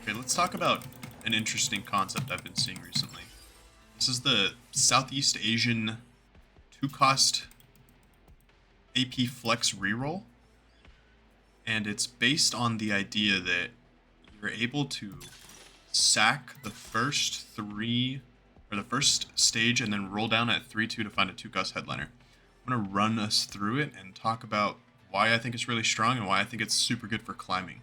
Okay, let's talk about an interesting concept I've been seeing recently. This is the Southeast Asian 2-cost AP Flex reroll. And it's based on the idea that you're able to sack the first stage and then roll down at 3-2 to find a 2-cost headliner. I'm going to run us through it and talk about why I think it's really strong and why I think it's super good for climbing.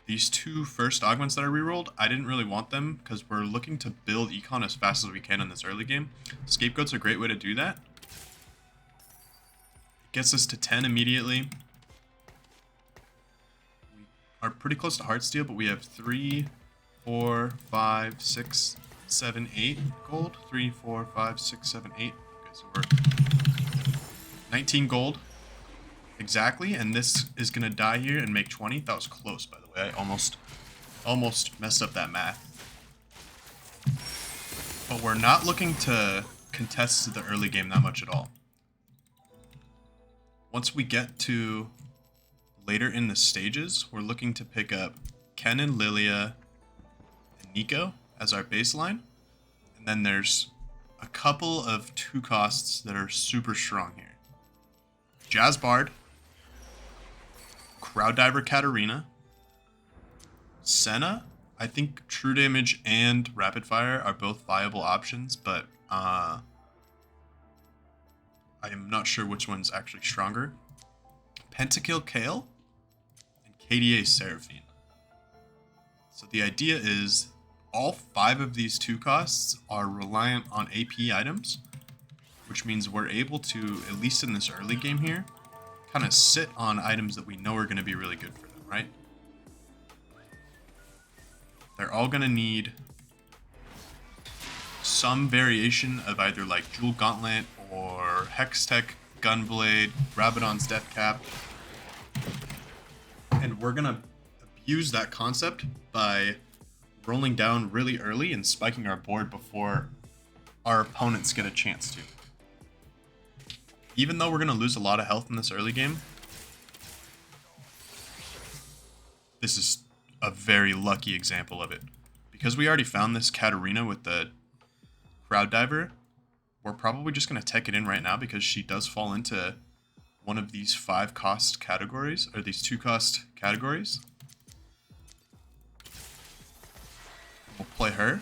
These two first augments that I rerolled, I didn't really want them because we're looking to build econ as fast as we can in this early game. Scapegoat's a great way to do that. It gets us to 10 immediately. We are pretty close to Heartsteel, but we have 3, 4, 5, 6, 7, 8 gold. 3, 4, 5, 6, 7, 8. Okay, so we're 19 gold. Exactly, and this is gonna die here and make 20. That was close, by the way. I almost messed up that math. But we're not looking to contest the early game that much at all. Once we get to later in the stages, we're looking to pick up Kennen, Lilia, and Neeko as our baseline. And then there's a couple of 2 costs that are super strong here. Jazz Bard, Crowd Diver Katarina, Senna. I think True Damage and Rapid Fire are both viable options, but I am not sure which one's actually stronger. Pentakill Kale and KDA Seraphine. So the idea is all 5 of these 2 costs are reliant on AP items, which means we're able to, at least in this early game here, kind of sit on items that we know are going to be really good for them, right? They're all going to need some variation of either like Jewel Gauntlet or Hextech, Gunblade, Rabadon's Death Cap. And we're going to abuse that concept by rolling down really early and spiking our board before our opponents get a chance to. Even though we're going to lose a lot of health in this early game, this is a very lucky example of it. Because we already found this Katarina with the Crowd Diver, we're probably just going to tech it in right now because she does fall into one of these 5-cost categories, or these 2-cost categories. We'll play her.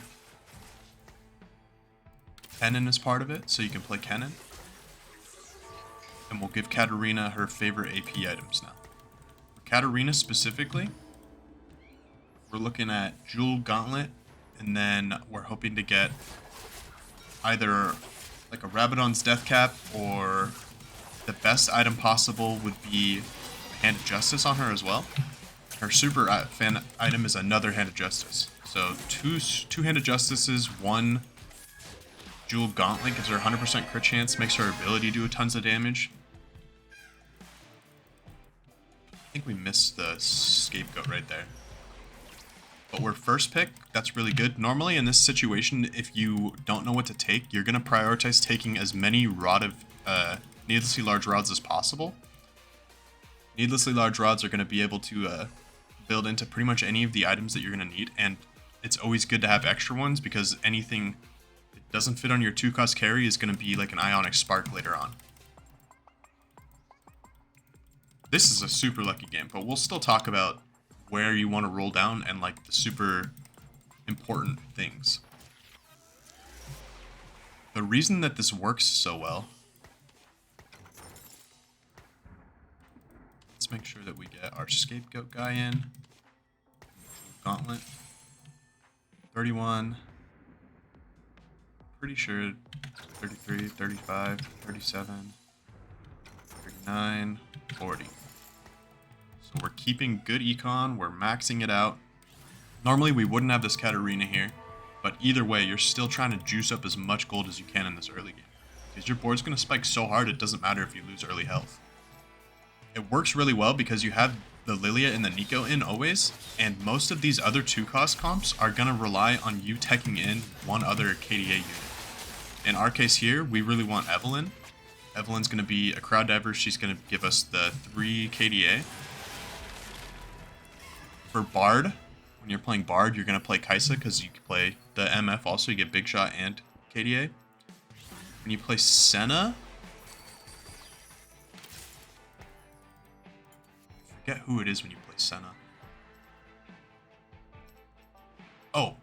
Kennen is part of it, so you can play Kennen. And we'll give Katarina her favorite AP items now. For Katarina specifically, we're looking at Jewel Gauntlet, and then we're hoping to get either like a Rabadon's Death Cap, or the best item possible would be Hand of Justice on her as well. Her super fan item is another Hand of Justice. So two Hand of Justices, 1 Jewel Gauntlet gives her 100% crit chance, makes her ability do tons of damage. I think we missed the Scapegoat right there. But we're first pick, that's really good. Normally in this situation, if you don't know what to take, you're going to prioritize taking as many needlessly large rods as possible. Needlessly large rods are going to be able to build into pretty much any of the items that you're going to need, and it's always good to have extra ones because anything that doesn't fit on your 2-cost carry is going to be like an Ionic Spark later on. This is a super lucky game, but we'll still talk about where you want to roll down and like the super important things. The reason that this works so well, let's make sure that we get our Scapegoat guy in. Gauntlet. 31. Pretty sure 33, 35, 37, 39, 40. So we're keeping good econ, we're maxing it out. Normally we wouldn't have this Katarina here, but either way, you're still trying to juice up as much gold as you can in this early game. Because your board's going to spike so hard, it doesn't matter if you lose early health. It works really well because you have the Lilia and the Neeko in always, and most of these other 2-cost comps are going to rely on you teching in one other KDA unit. In our case here, we really want Evelynn. Evelyn's going to be a Crowd Diver, she's going to give us the 3 KDA. For Bard, When you're playing Bard, you're going to play Kaisa because you can play the MF also. You get Bigshot and KDA. When you play Senna, I forget who it is when you play Senna. Oh.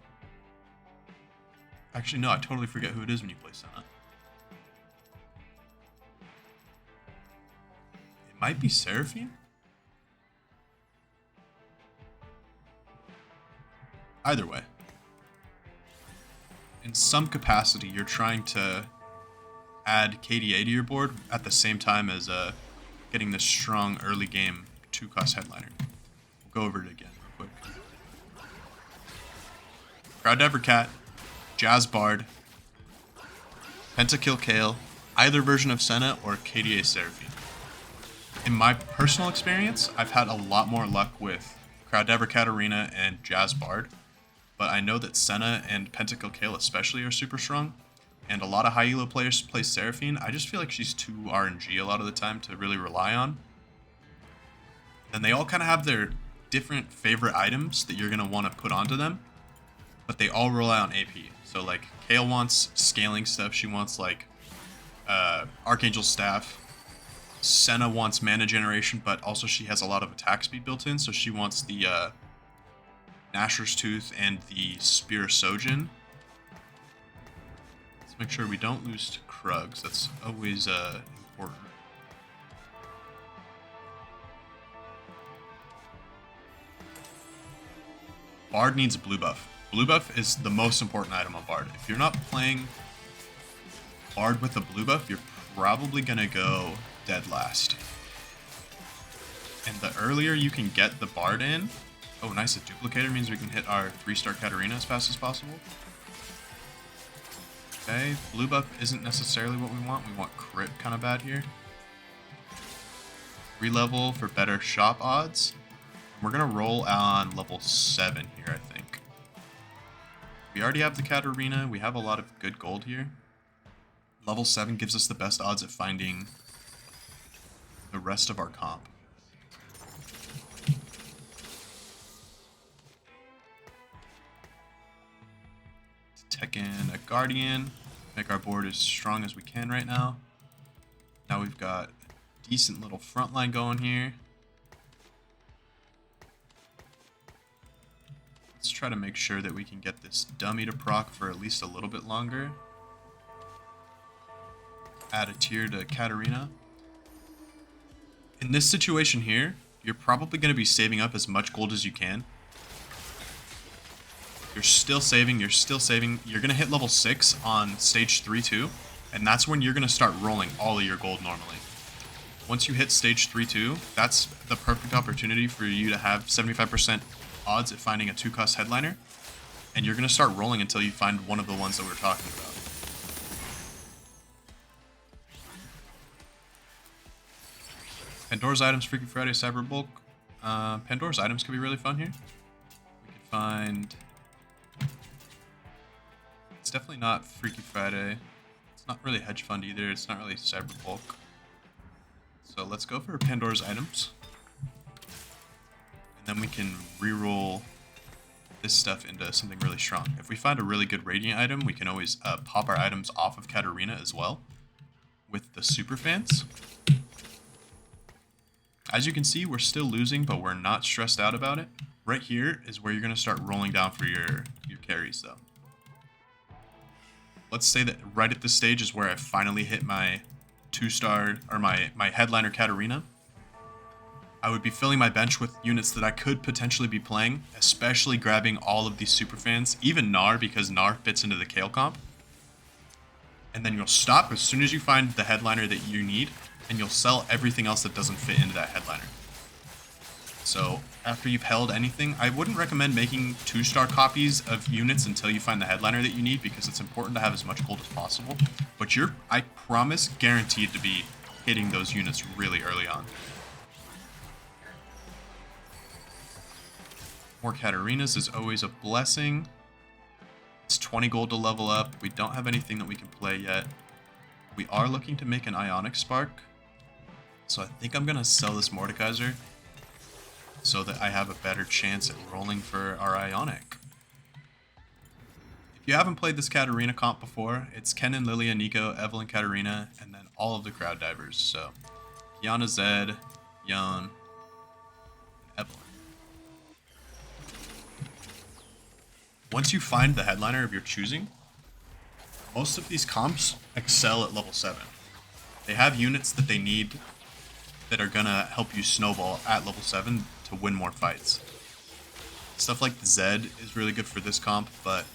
Actually, no, I totally forget who it is when you play Senna. It might be Seraphine? Either way. In some capacity, you're trying to add KDA to your board at the same time as getting this strong early game 2-cost headliner. We'll go over it again real quick. Crowd Diver Cat, Jazz Bard, Pentakill Kale, either version of Senna or KDA Seraphine. In my personal experience, I've had a lot more luck with Crowd Diver Katarina and Jazz Bard, but I know that Senna and Pentakill Kale especially are super strong, and a lot of high elo players play Seraphine. I just feel like she's too RNG a lot of the time to really rely on. And they all kind of have their different favorite items that you're going to want to put onto them, but they all rely on AP. So like Kale wants scaling stuff, she wants like Archangel Staff. Senna wants mana generation, but also she has a lot of attack speed built in, so she wants the Nashor's Tooth and the Spear of Sojin. Let's make sure we don't lose to Krugs. That's always important. Bard needs a blue buff. Blue buff is the most important item on Bard. If you're not playing Bard with a blue buff, you're probably going to go dead last. And the earlier you can get the Bard in... Oh, nice. A duplicator means we can hit our 3-star Katarina as fast as possible. Okay, blue buff isn't necessarily what we want. We want crit kind of bad here. Re-level for better shop odds. We're going to roll on level 7 here, I think. We already have the Katarina. We have a lot of good gold here. Level 7 gives us the best odds at finding the rest of our comp. Tech in a Guardian. Make our board as strong as we can right now. Now we've got a decent little front line going here. Let's try to make sure that we can get this dummy to proc for at least a little bit longer. Add a tier to Katarina. In this situation here, you're probably going to be saving up as much gold as you can. You're still saving. You're going to hit level 6 on stage 3 too, and that's when you're going to start rolling all of your gold normally. Once you hit stage 3-2, that's the perfect opportunity for you to have 75% odds at finding a 2-cost headliner, and you're going to start rolling until you find one of the ones that we're talking about. Pandora's items, Freaky Friday, Cyber Bulk. Pandora's items could be really fun here. We could find... It's definitely not Freaky Friday. It's not really Hedge Fund either. It's not really Cyber Bulk. So let's go for Pandora's items. And then we can reroll this stuff into something really strong. If we find a really good Radiant item, we can always pop our items off of Katarina as well with the Superfans. As you can see, we're still losing, but we're not stressed out about it. Right here is where you're going to start rolling down for your carries, though. Let's say that right at this stage is where I finally hit my 2-star, or my headliner Katarina. I would be filling my bench with units that I could potentially be playing, especially grabbing all of these Superfans, even Gnar, because Gnar fits into the Kale comp. And then you'll stop as soon as you find the headliner that you need, and you'll sell everything else that doesn't fit into that headliner. So after you've held anything, I wouldn't recommend making 2-star copies of units until you find the headliner that you need, because it's important to have as much gold as possible. But you're, I promise, guaranteed to be hitting those units really early on. More Katarinas is always a blessing. It's 20 gold to level up. We don't have anything that we can play yet. We are looking to make an Ionic Spark. So I think I'm going to sell this Mordekaiser. so that I have a better chance at rolling for our Ionic. If you haven't played this Katarina comp before, it's Kennen, Lilia, Neeko, Evelynn, Katarina, and then all of the crowd divers. So Qiyana, Zed, JHIN, and Evelynn. Once you find the headliner of your choosing, most of these comps excel at level 7. They have units that they need that are gonna help you snowball at level 7 to win more fights. Stuff like the Zed is really good for this comp, but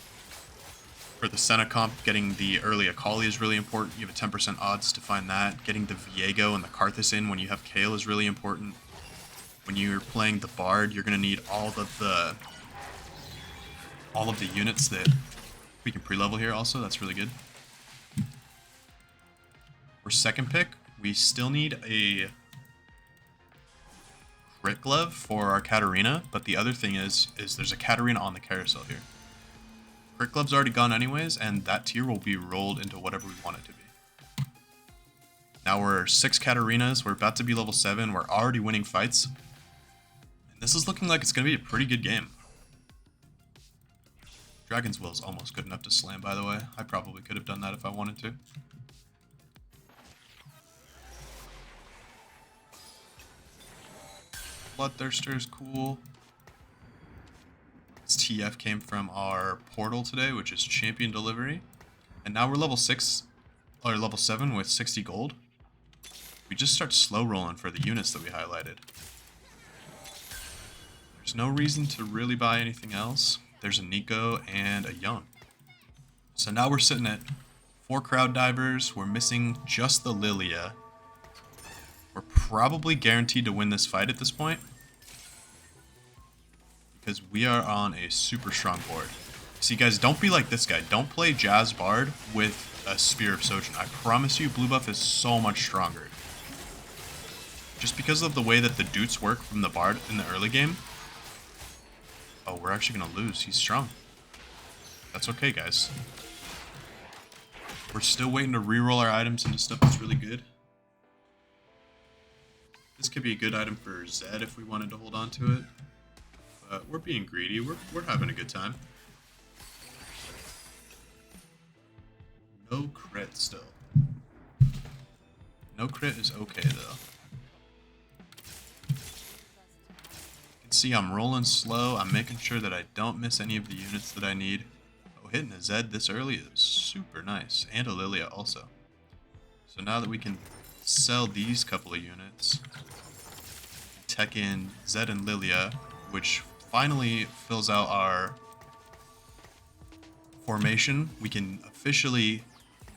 for the Senna comp, getting the early Akali is really important. You have a 10% odds to find that. Getting the Viego and the Karthus in when you have Kayle is really important. When you're playing the Bard, you're gonna need all of the units that we can pre-level here also. That's really good. For second pick, we still need a crit glove for our Katarina, but the other thing is there's a Katarina on the carousel here. Crit glove's already gone anyways, and that tier will be rolled into whatever we want it to be. Now we're 6 Katarinas, we're about to be level 7, we're already winning fights. And this is looking like it's going to be a pretty good game. Dragon's Will is almost good enough to slam, by the way. I probably could have done that if I wanted to. Bloodthirster is cool. This TF came from our portal today, which is Champion Delivery. And now we're level 6, or level 7 with 60 gold. We just start slow rolling for the units that we highlighted. There's no reason to really buy anything else. There's a Neeko and a JHIN. So now we're sitting at 4 crowd divers. We're missing just the Lilia. We're probably guaranteed to win this fight at this point, because we are on a super strong board. See guys, don't be like this guy. Don't play Jazz Bard with a Spear of Sojourn. I promise you, blue buff is so much stronger. Just because of the way that the Doots work from the Bard in the early game. Oh, we're actually going to lose. He's strong. That's okay, guys. We're still waiting to reroll our items into stuff that's really good. This could be a good item for Zed if we wanted to hold on to it. But we're being greedy. We're having a good time. No crit still. No crit is okay though. You can see I'm rolling slow. I'm making sure that I don't miss any of the units that I need. Oh, hitting a Zed this early is super nice. And a Lilia also. So now that we can sell these couple of units, tech in Zed and Lilia, which finally fills out our formation. We can officially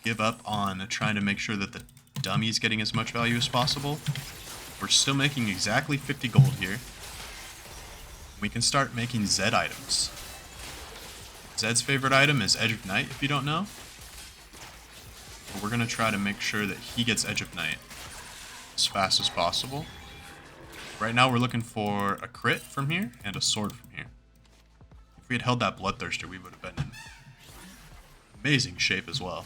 give up on trying to make sure that the dummy's getting as much value as possible. We're still making exactly 50 gold here. We can start making Zed items. Zed's favorite item is Edge of Night, if you don't know. But we're going to try to make sure that he gets Edge of Night as fast as possible. Right now we're looking for a crit from here and a sword from here. If we had held that Bloodthirster, we would have been in amazing shape as well.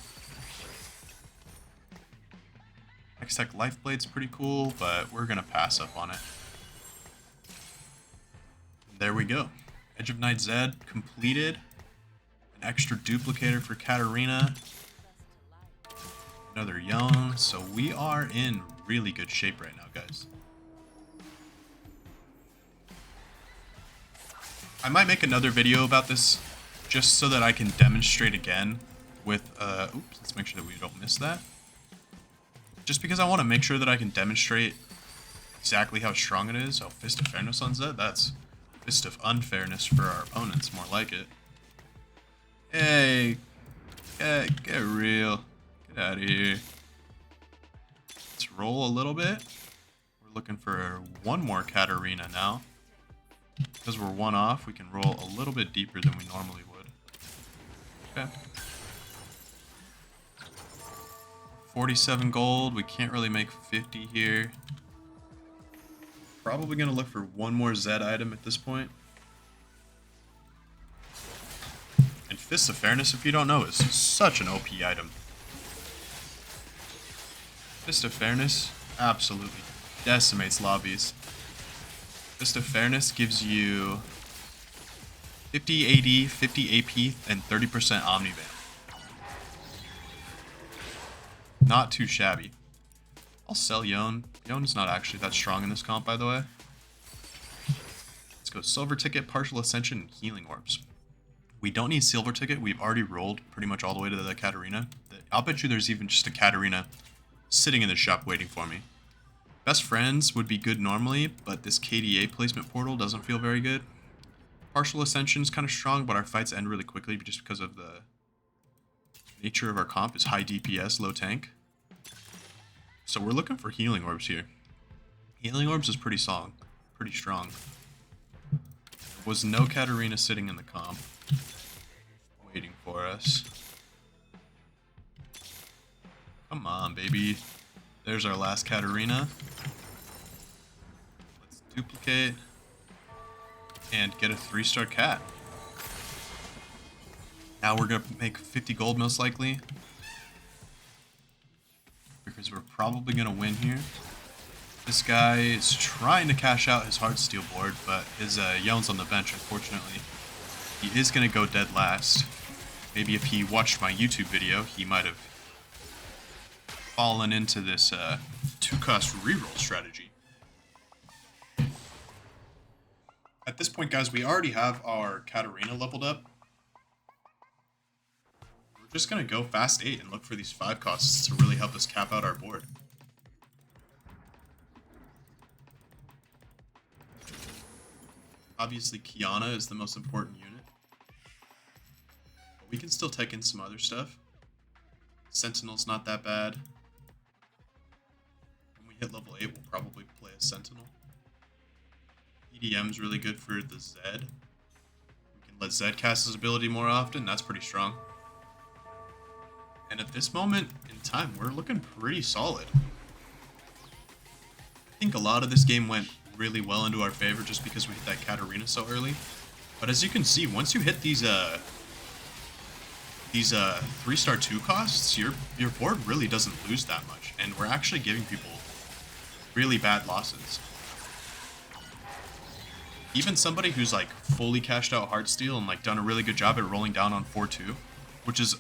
X-Tech Lifeblade's pretty cool, but we're going to pass up on it. There we go. Edge of Night Zed completed. An extra duplicator for Katarina. Another JHIN. So we are in really good shape right now, guys. I might make another video about this just so that I can demonstrate again with, oops, let's make sure that we don't miss that. Just because I want to make sure that I can demonstrate exactly how strong it is. Oh, Fist of Fairness on Zed? That's Fist of Unfairness for our opponents, more like it. Hey, get real. Get out of here. Let's roll a little bit. We're looking for one more Katarina now. Because we're one off, we can roll a little bit deeper than we normally would. Okay. 47 gold. We can't really make 50 here. Probably going to look for one more Zed item at this point. And Fist of Fairness, if you don't know, is such an OP item. Fist of Fairness absolutely decimates lobbies. Fist of Fairness gives you 50 AD, 50 AP, and 30% Omnivamp. Not too shabby. I'll sell Yone. Yone's not actually that strong in this comp, by the way. Let's go Silver Ticket, Partial Ascension, and Healing Orbs. We don't need Silver Ticket. We've already rolled pretty much all the way to the Katarina. I'll bet you there's even just a Katarina sitting in the shop waiting for me. Best Friends would be good normally, but this KDA placement portal doesn't feel very good. Partial Ascension is kind of strong, but our fights end really quickly just because of the nature of our comp is high DPS, low tank. So we're looking for Healing Orbs here. Healing Orbs is pretty strong. There was no Katarina sitting in the comp waiting for us. Come on, baby. There's our last Katarina. Let's duplicate and get a 3-star cat. Now we're going to make 50 gold most likely, because we're probably going to win here. This guy is trying to cash out his Heartsteel board, but his Yone's on the bench, unfortunately. He is going to go dead last. Maybe if he watched my YouTube video, he might have fallen into this 2-cost reroll strategy. At this point, guys, we already have our Katarina leveled up. We're just going to go fast 8 and look for these 5 costs to really help us cap out our board. Obviously, Qiyana is the most important unit. But we can still take in some other stuff. Sentinel's not that bad. When we hit level 8, we'll probably play a Sentinel. EDM's really good for the Zed. We can let Zed cast his ability more often. That's pretty strong. And at this moment in time, we're looking pretty solid. I think a lot of this game went really well into our favor just because we hit that Katarina so early. But as you can see, once you hit these 3-star 2 costs, your board really doesn't lose that much, and we're actually giving people really bad losses. Even somebody who's like fully cashed out Heartsteel and like done a really good job at rolling down on 4-2, which is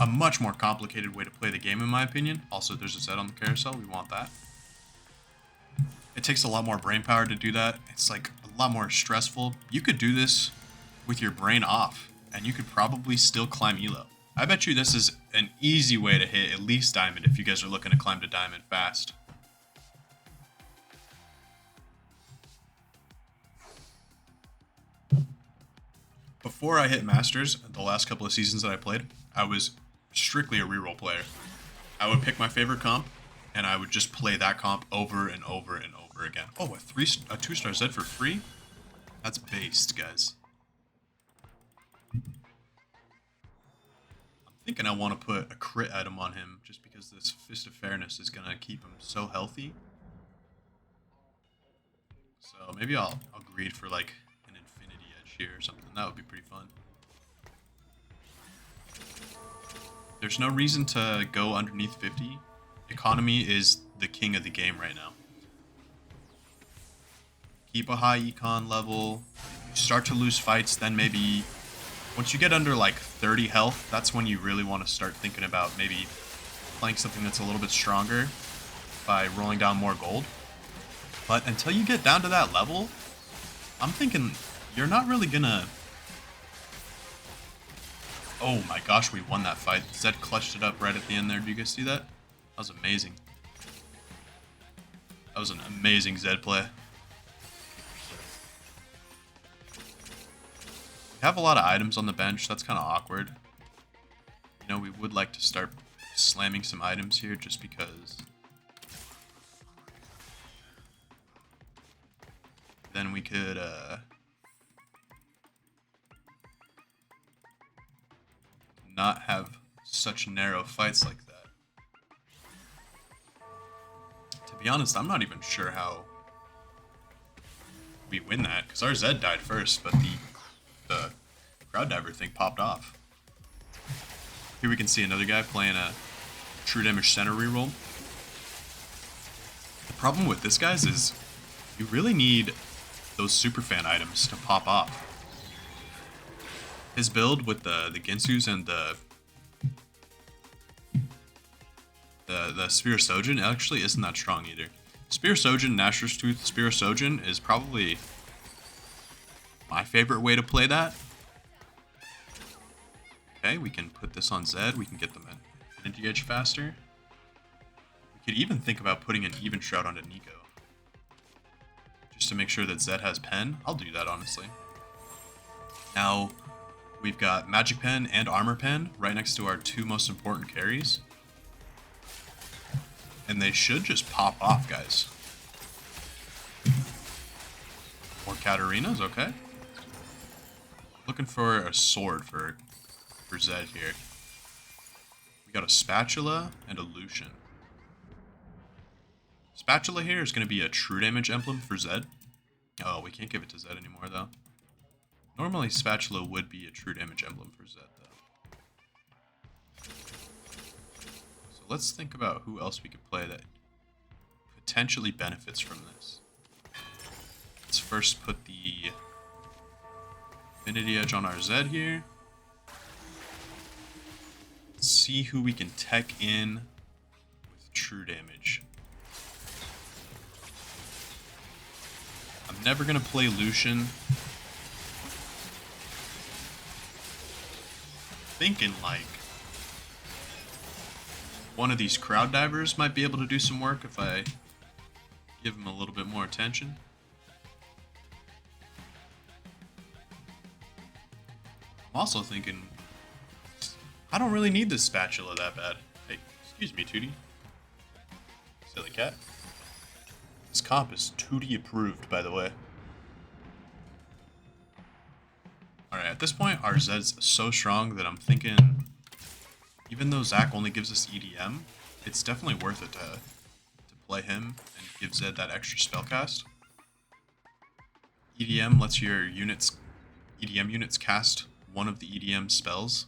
a much more complicated way to play the game in my opinion. Also, there's a Zed on the carousel, we want that. It takes a lot more brain power to do that. It's like a lot more stressful. You could do this with your brain off, and you could probably still climb Elo. I bet you this is an easy way to hit at least Diamond if you guys are looking to climb to Diamond fast. Before I hit Masters, the last couple of seasons that I played, I was strictly a reroll player. I would pick my favorite comp, and I would just play that comp over and over and over again. Oh, a 2-star Zed for free? That's based, guys. I'm thinking I want to put a crit item on him just because this Fist of Fairness is going to keep him so healthy. So maybe I'll greed for like an Infinity Edge here or something. That would be pretty fun. There's no reason to go underneath 50. Economy is the king of the game right now. Keep a high econ level. If you start to lose fights, then maybe once you get under like 30 health, that's when you really want to start thinking about maybe playing something that's a little bit stronger by rolling down more gold. But until you get down to that level, I'm thinking you're not really gonna... Oh my gosh, we won that fight. Zed clutched it up right at the end there. Do you guys see that? That was amazing. That was an amazing Zed play. We have a lot of items on the bench. That's kind of awkward. You know, we would like to start slamming some items here just because then we could not have such narrow fights like that. To be honest, I'm not even sure how we win that, because our Zed died first, but the crowd diver thing popped off. Here we can see another guy playing a True Damage center reroll. The problem with this, guys, is You really need those superfan items to pop off. His build with the Ginsus and the Spear Sojin actually isn't that strong either. Spear Sojin, Nashor's Tooth, Spear Sojin is probably my favorite way to play that. Okay, we can put this on Zed. We can get them in Energy Edge faster. We could even think about putting an Even Shroud onto Neeko, just to make sure that Zed has Pen. I'll do that, honestly. Now, we've got Magic Pen and Armor Pen right next to our two most important carries. And they should just pop off, guys. More Katarinas, okay. Looking for a sword for Zed here. We got a Spatula and a Lucian. Spatula here is going to be a True Damage emblem for Zed. Oh, we can't give it to Zed anymore, though. Normally, Spatula would be a True Damage emblem for Zed, though. So let's think about who else we could play that potentially benefits from this. Let's first put the Infinity Edge on our Zed here. Let's see who we can tech in with True Damage. I'm never going to play Lucian. Thinking like one of these crowd divers might be able to do some work if I give him a little bit more attention. I'm also thinking I don't really need this Spatula that bad. Hey, excuse me, Tootie. Silly cat. This comp is Tootie approved, by the way. Alright, at this point, our Zed's so strong that I'm thinking, even though Zac only gives us EDM, it's definitely worth it to play him and give Zed that extra spellcast. EDM lets your EDM units cast one of the EDM spells.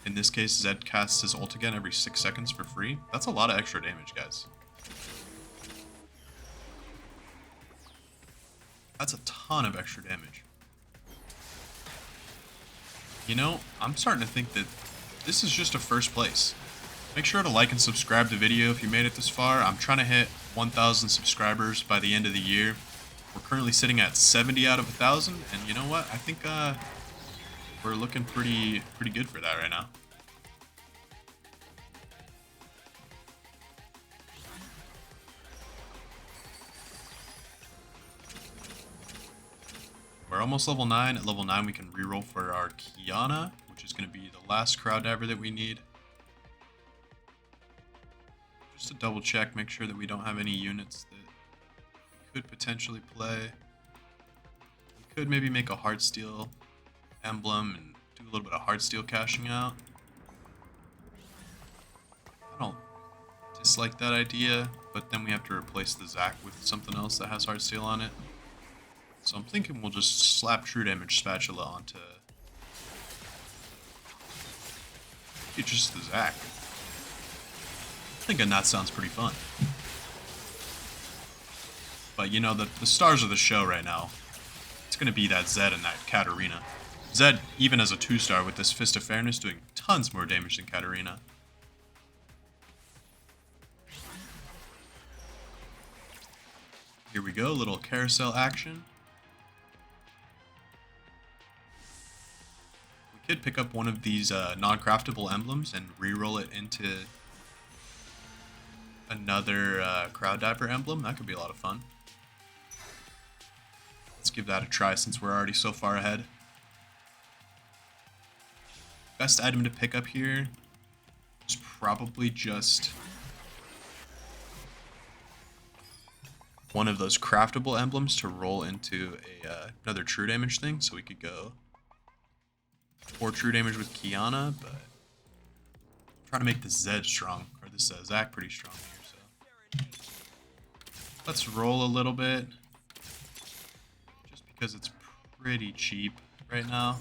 In this case, Zed casts his ult again every 6 seconds for free. That's a lot of extra damage, guys. That's a ton of extra damage. You know, I'm starting to think that this is just a first place. Make sure to like and subscribe the video if you made it this far. I'm trying to hit 1,000 subscribers by the end of the year. We're currently sitting at 70 out of 1,000, and you know what? I think we're looking pretty good for that right now. We're almost level 9. At level 9, we can reroll for our Qiyana, which is going to be the last crowd diver that we need. Just to double check, make sure that we don't have any units that we could potentially play. We could maybe make a Heartsteel emblem and do a little bit of Heartsteel cashing out. I don't dislike that idea, but then we have to replace the Zac with something else that has Heartsteel on it. So I'm thinking we'll just slap True Damage Spatula onto just the Zac. Thinking that sounds pretty fun. But you know, the stars of the show right now, it's going to be that Zed and that Katarina. Zed, even as a 2-star with this Fist of Fairness, doing tons more damage than Katarina. Here we go, little carousel action. We could pick up one of these non-craftable emblems and reroll it into another crowd diver emblem. That could be a lot of fun. Let's give that a try since we're already so far ahead. Best item to pick up here is probably just one of those craftable emblems to roll into another true damage thing. So we could go 4 true damage with Qiyana, but I'm trying to make this Zed strong, or this Zac pretty strong here. So let's roll a little bit, just because it's pretty cheap right now.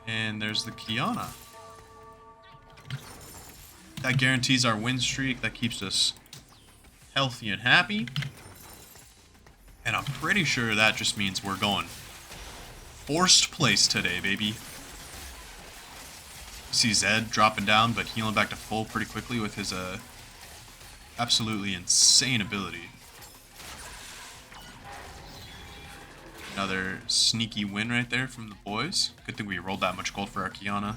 And there's the Qiyana. That guarantees our win streak. That keeps us healthy and happy. And I'm pretty sure that just means we're going forced place today, baby. See Zed dropping down, but healing back to full pretty quickly with his absolutely insane ability. Another sneaky win right there from the boys. Good thing we rolled that much gold for our Qiyana.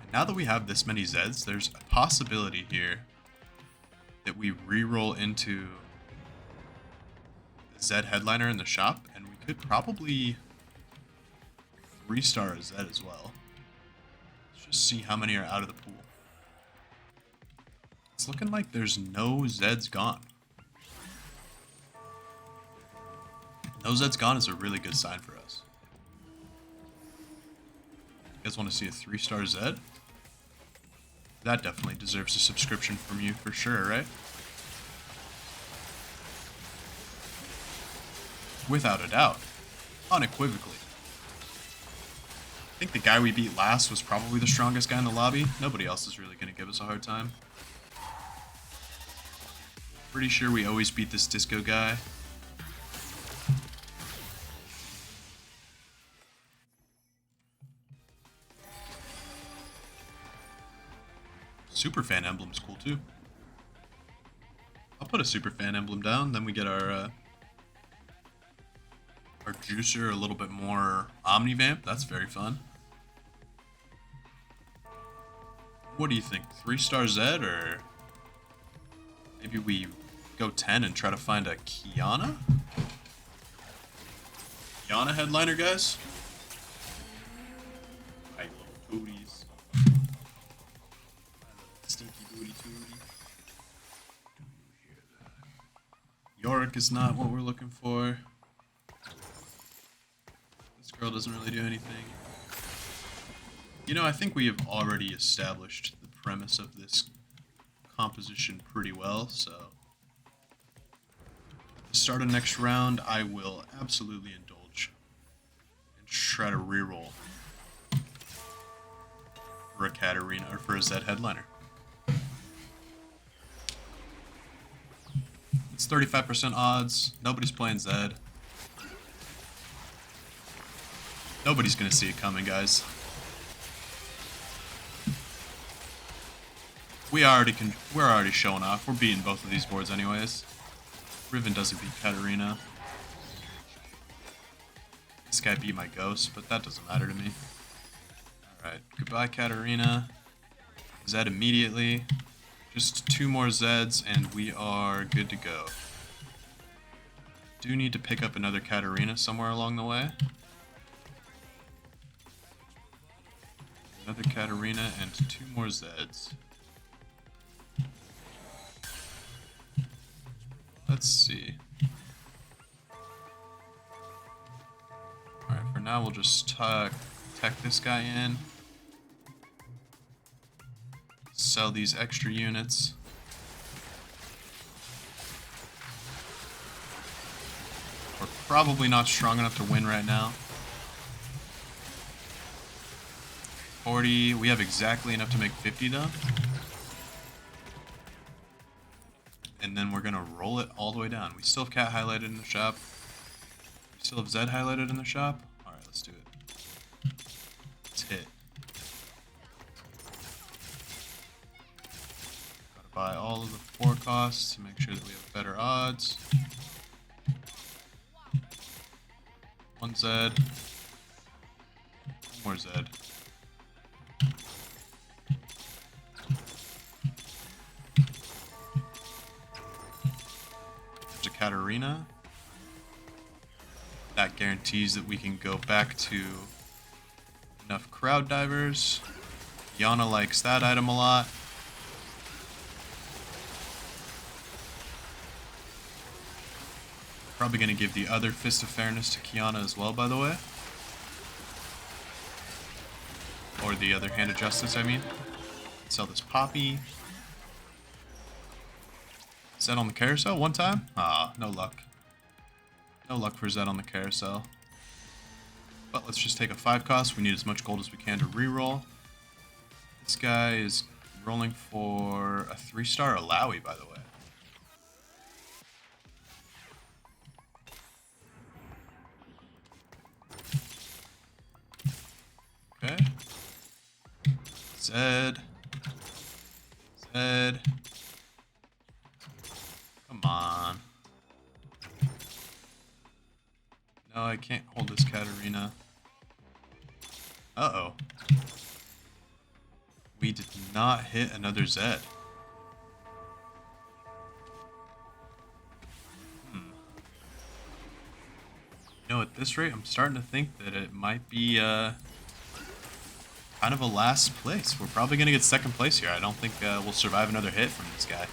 And now that we have this many Zeds, there's a possibility here that we reroll into the Zed headliner in the shop, and we could probably 3-star a Zed as well. Let's just see how many are out of the pool. It's looking like there's no Zeds gone. No Zeds gone is a really good sign for us. You guys want to see a 3-star Zed? That definitely deserves a subscription from you for sure, right? Without a doubt. Unequivocally. I think the guy we beat last was probably the strongest guy in the lobby. Nobody else is really going to give us a hard time. Pretty sure we always beat this disco guy. Superfan emblem's cool too. I'll put a Superfan emblem down, then we get our juicer a little bit more omnivamp. That's very fun. What do you think? 3-star Zed, or maybe we go 10 and try to find a Qiyana? Qiyana headliner, guys? My little booties. Stinky booty tooty. Yorick is not what we're looking for. This girl doesn't really do anything. You know, I think we have already established the premise of this composition pretty well, so to start a next round, I will absolutely indulge and try to reroll for a Katarina, or for a Zed headliner. It's 35% odds. Nobody's playing Zed. Nobody's gonna see it coming, guys. We're already showing off. We're beating both of these boards anyways. Riven doesn't beat Katarina. This guy beat my ghost, but that doesn't matter to me. Alright, goodbye Katarina. Zed immediately. Just 2 more Zeds and we are good to go. Do need to pick up another Katarina somewhere along the way. Another Katarina and 2 more Zeds. Let's see. Alright, for now we'll just tech this guy in. Sell these extra units. We're probably not strong enough to win right now. 40, we have exactly enough to make 50 though. And then we're gonna roll it all the way down. We still have Cat highlighted in the shop. We still have Zed highlighted in the shop. Alright, let's do it. Let's hit. Gotta buy all of the forecasts to make sure that we have better odds. 1 Zed. 1 more Zed. Katarina. That guarantees that we can go back to enough crowd divers. Qiyana likes that item a lot. Probably going to give the other Fist of Fairness to Qiyana as well, by the way. Or the other Hand of Justice, I mean. Sell this Poppy. Zed on the carousel 1 time? Ah, no luck. No luck for Zed on the carousel. But let's just take a 5 cost. We need as much gold as we can to reroll. This guy is rolling for a 3-star Alawi, by the way. Okay. Zed. Zed. Come on. No, I can't hold this Katarina. Uh-oh. We did not hit another Zed. You know, at this rate, I'm starting to think that it might be kind of a last place. We're probably going to get second place here. I don't think we'll survive another hit from this guy.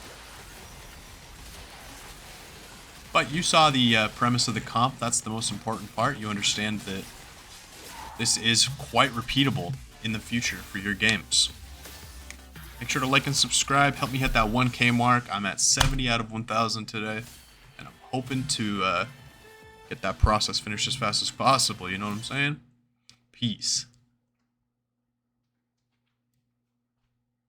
But you saw the premise of the comp. That's the most important part. You understand that this is quite repeatable in the future for your games. Make sure to like and subscribe. Help me hit that 1K mark. I'm at 70 out of 1,000 today. And I'm hoping to get that process finished as fast as possible. You know what I'm saying? Peace.